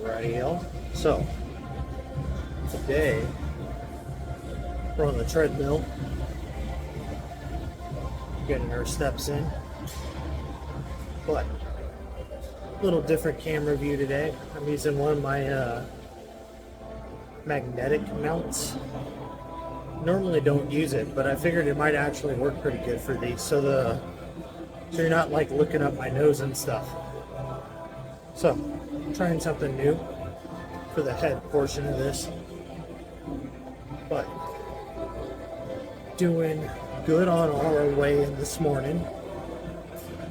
Alrighty, y'all. So, today we're on the treadmill, getting our steps in. But, a little different camera view today. I'm using one of my magnetic mounts. Normally don't use it, but I figured it might actually work pretty good for these. So you're not like looking up my nose and stuff. So, trying something new for the head portion of this. But doing good on our way in this morning.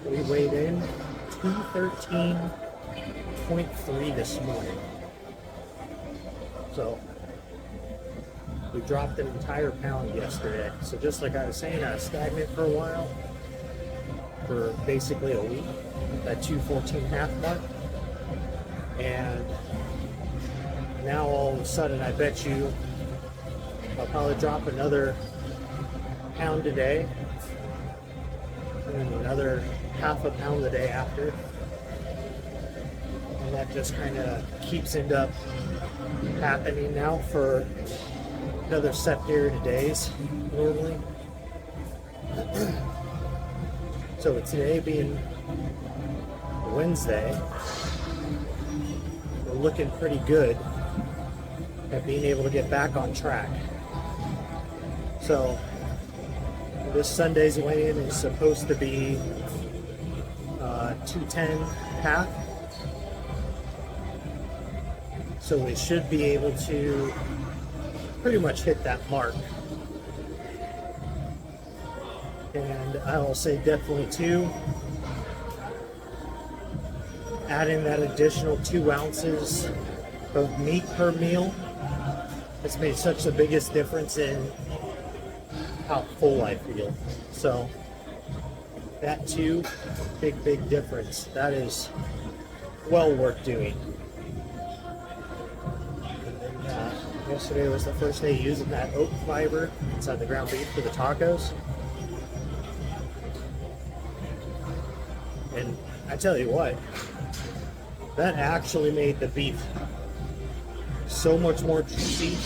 We weighed in 213.3 this morning. So we dropped an entire pound yesterday. So just like I was saying, I was stagnant for a while, for basically a week, that 214.5 mark. And now all of a sudden, I bet you I'll probably drop another pound today, and then another half a pound the day after. And that just kind of keeps up happening now for another set period of days, normally. So with today being Wednesday, we're looking pretty good at being able to get back on track. So this Sunday's weigh-in is supposed to be 210.5. So we should be able to pretty much hit that mark. And I will say definitely too, adding that additional 2 ounces of meat per meal has made such the biggest difference in how full I feel. So that too, big difference. That is well worth doing. And then yesterday was the first day using that oat fiber inside the ground beef for the tacos. And I tell you what, that actually made the beef so much more juicy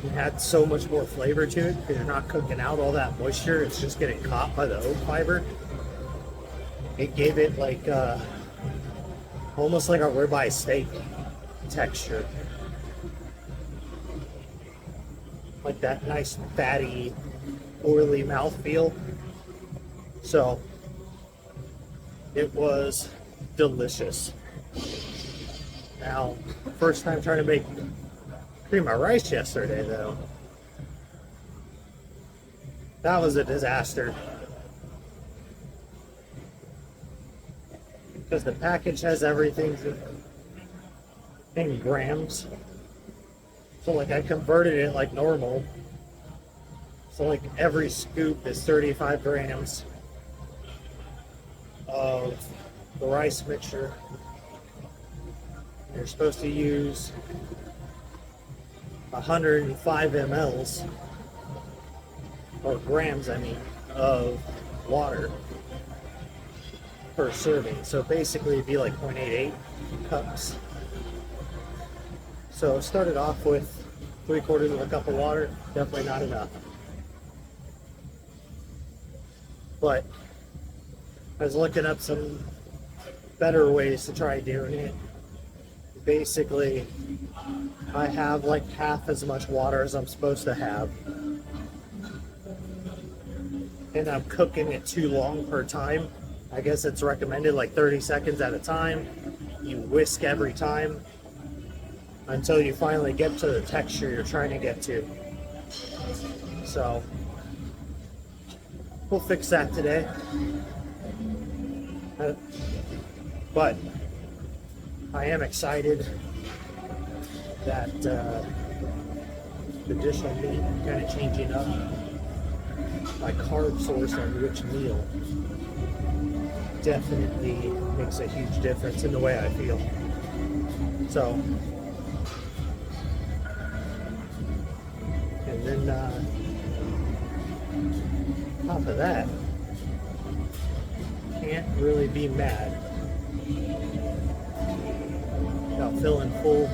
and had so much more flavor to it because you're not cooking out all that moisture. It's just getting caught by the oat fiber. It gave it like almost like a ribeye steak texture. Like that nice fatty, oily mouthfeel. So it was delicious. Now, first time trying to make cream of rice yesterday, though. That was a disaster. Because the package has everything in grams. So, like, I converted it like normal. So, like, every scoop is 35 grams of the rice mixture. You're supposed to use 105 mLs, or grams, I mean, of water per serving. So basically it'd be like 0.88 cups. So I started off with 3/4 of a cup of water, definitely not enough. But I was looking up some better ways to try doing it. Basically, I have like half as much water as I'm supposed to have, and I'm cooking it too long per time. I guess it's recommended like 30 seconds at a time. You whisk every time until you finally get to the texture you're trying to get to. So we'll fix that today. But I am excited that the additional meat kind of changing up my carb source on which meal definitely makes a huge difference in the way I feel. So, and then top of that, can't really be mad about feeling full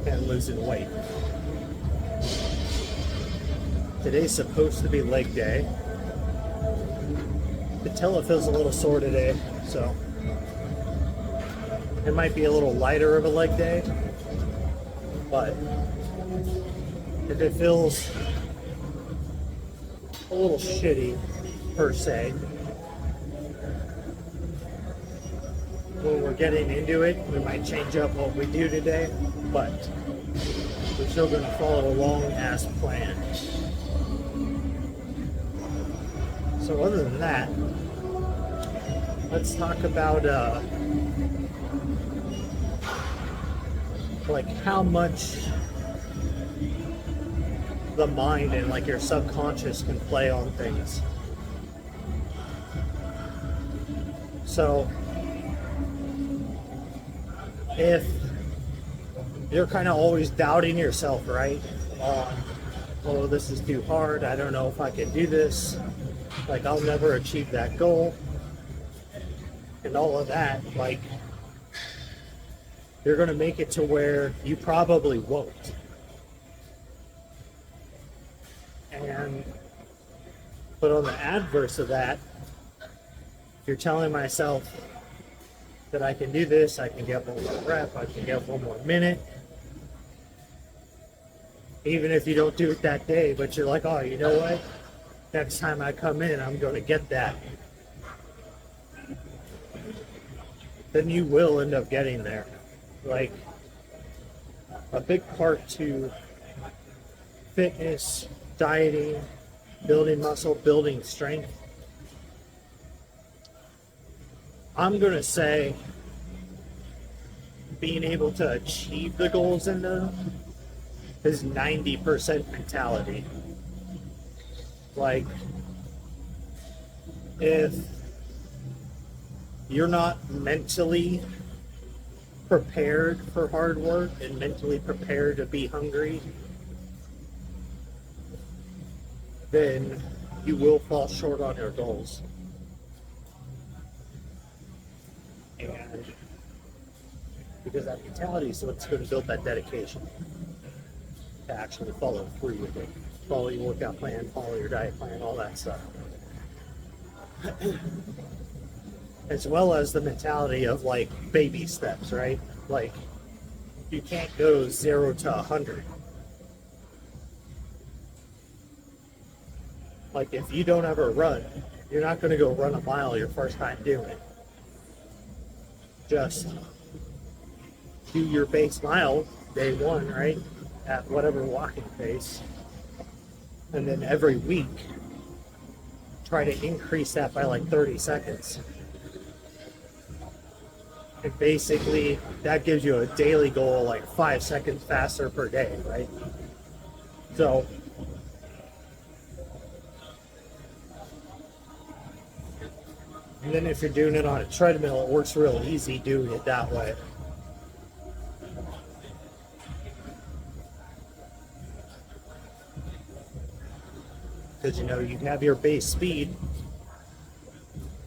and losing weight. Today's supposed to be leg day. Patella feels a little sore today, so it might be a little lighter of a leg day, but if it feels a little shitty per se, when we're getting into it, we might change up what we do today, but we're still going to follow along as planned. So other than that, let's talk about like how much the mind and like your subconscious can play on things. So if you're kind of always doubting yourself, right, on, oh, this is too hard, I don't know if I can do this, like I'll never achieve that goal, and all of that, like you're going to make it to where you probably won't. But on the adverse of that, if you're telling myself that I can do this, I can get one more rep, I can get one more minute, even if you don't do it that day, but you're like, oh, you know what? Next time I come in, I'm going to get that. Then you will end up getting there. Like, a big part to fitness, dieting, building muscle, building strength, I'm going to say being able to achieve the goals in them is 90% mentality. Like, if you're not mentally prepared for hard work and mentally prepared to be hungry, then you will fall short on your goals. And because that mentality is what's going to build that dedication to actually follow through with it. Follow your workout plan, follow your diet plan, all that stuff. As well as the mentality of like baby steps, right? Like, you can't go 0 to 100. Like, if you don't ever run, you're not going to go run a mile your first time doing it. Just do your base mile day one, right? At whatever walking pace. And then every week, try to increase that by like 30 seconds. And basically, that gives you a daily goal like 5 seconds faster per day, right? So, and then if you're doing it on a treadmill, it works real easy doing it that way. Because, you know, you have your base speed,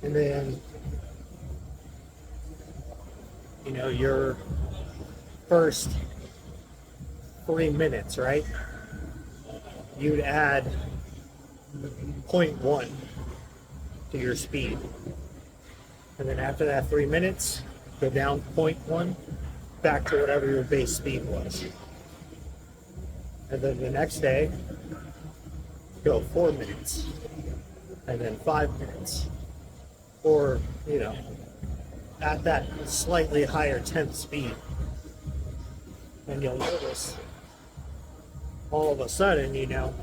and then, you know, your first 3 minutes, right? You'd add 0.1 to your speed. And then after that 3 minutes, go down 0.1 back to whatever your base speed was. And then the next day, go 4 minutes. And then 5 minutes. Or, you know, at that slightly higher 10th speed. And you'll notice all of a sudden, you know,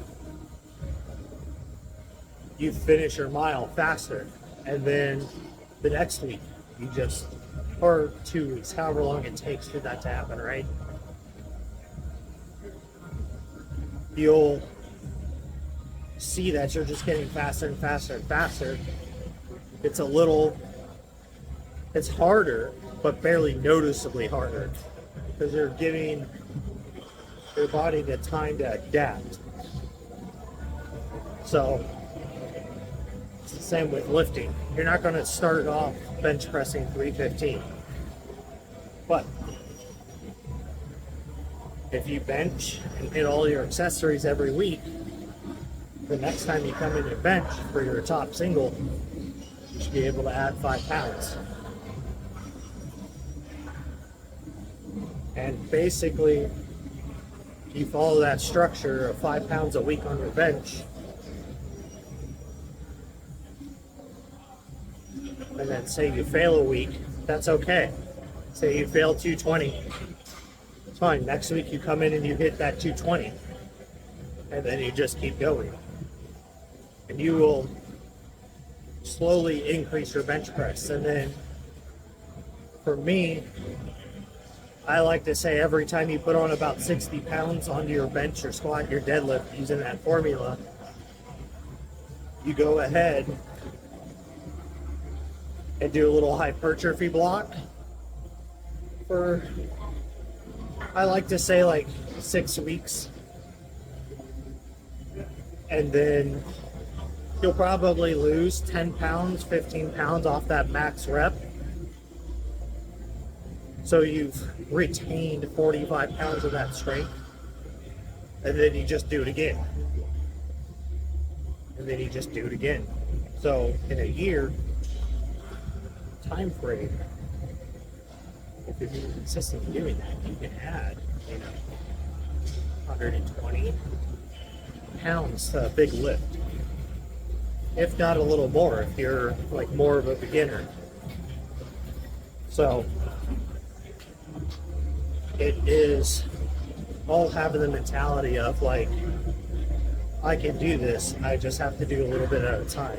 you finish your mile faster. And then the next week, you just, or 2 weeks, however long it takes for that to happen, right? You'll see that you're just getting faster and faster and faster. It's harder, but barely noticeably harder, because you're giving your body the time to adapt. So, it's the same with lifting. You're not going to start off bench pressing 315. But If you bench and hit all your accessories every week, the next time you come in and bench for your top single, you should be able to add 5 pounds. And basically, you follow that structure of 5 pounds a week on your bench, and then say you fail a week, that's okay. Say you fail 220, it's fine. Next week you come in and you hit that 220, and then you just keep going. And you will slowly increase your bench press. And then for me, I like to say every time you put on about 60 pounds onto your bench, your squat, your deadlift, using that formula, you go ahead and do a little hypertrophy block for, I like to say, like 6 weeks. And then you'll probably lose 10 pounds, 15 pounds off that max rep. So you've retained 45 pounds of that strength. And then you just do it again. And then you just do it again. So in a year time frame, if you're consistently doing that, you can add, 120 pounds to a big lift. If not a little more, if you're like more of a beginner. So it is all having the mentality of like, I can do this, I just have to do a little bit at a time.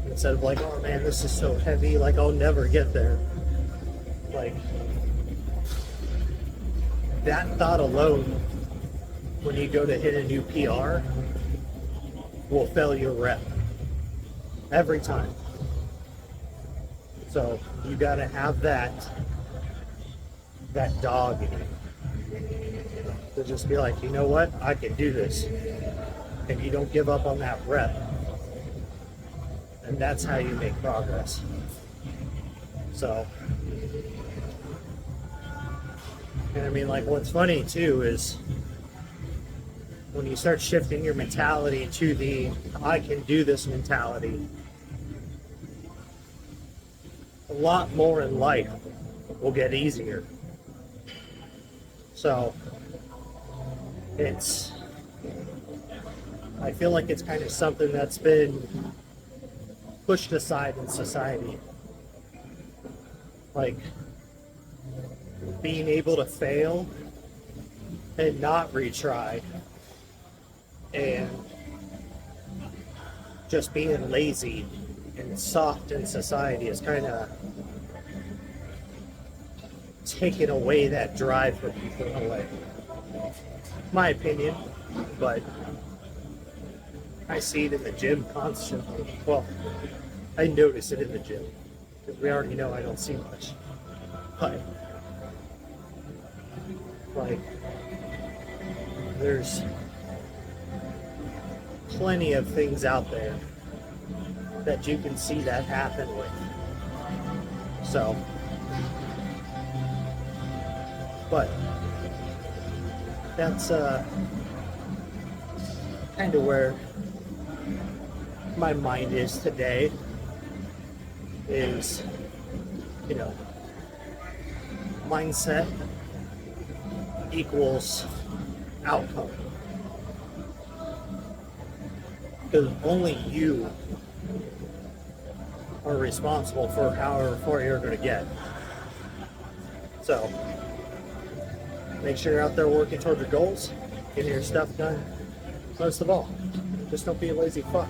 Instead of like, oh man, this is so heavy, like I'll never get there. Like, that thought alone, when you go to hit a new PR, will fail your rep every time. So you gotta have that dog in you to just be like, you know what, I can do this. And you don't give up on that rep. And that's how you make progress. So, and I mean, like, what's funny too is when you start shifting your mentality to the I can do this mentality, a lot more in life will get easier. So I feel like it's kind of something that's been pushed aside in society. Like being able to fail and not retry, and just being lazy and soft in society is kind of taking away that drive from people in a way. My opinion, but I see it in the gym constantly. Well, I notice it in the gym because we already know I don't see much. But like, there's plenty of things out there that you can see that happen with. So, but that's kind of where my mind is today, is, mindset equals outcome. Because only you are responsible for however far you're going to get. So, make sure you're out there working toward your goals, getting your stuff done. Most of all, just don't be a lazy fuck.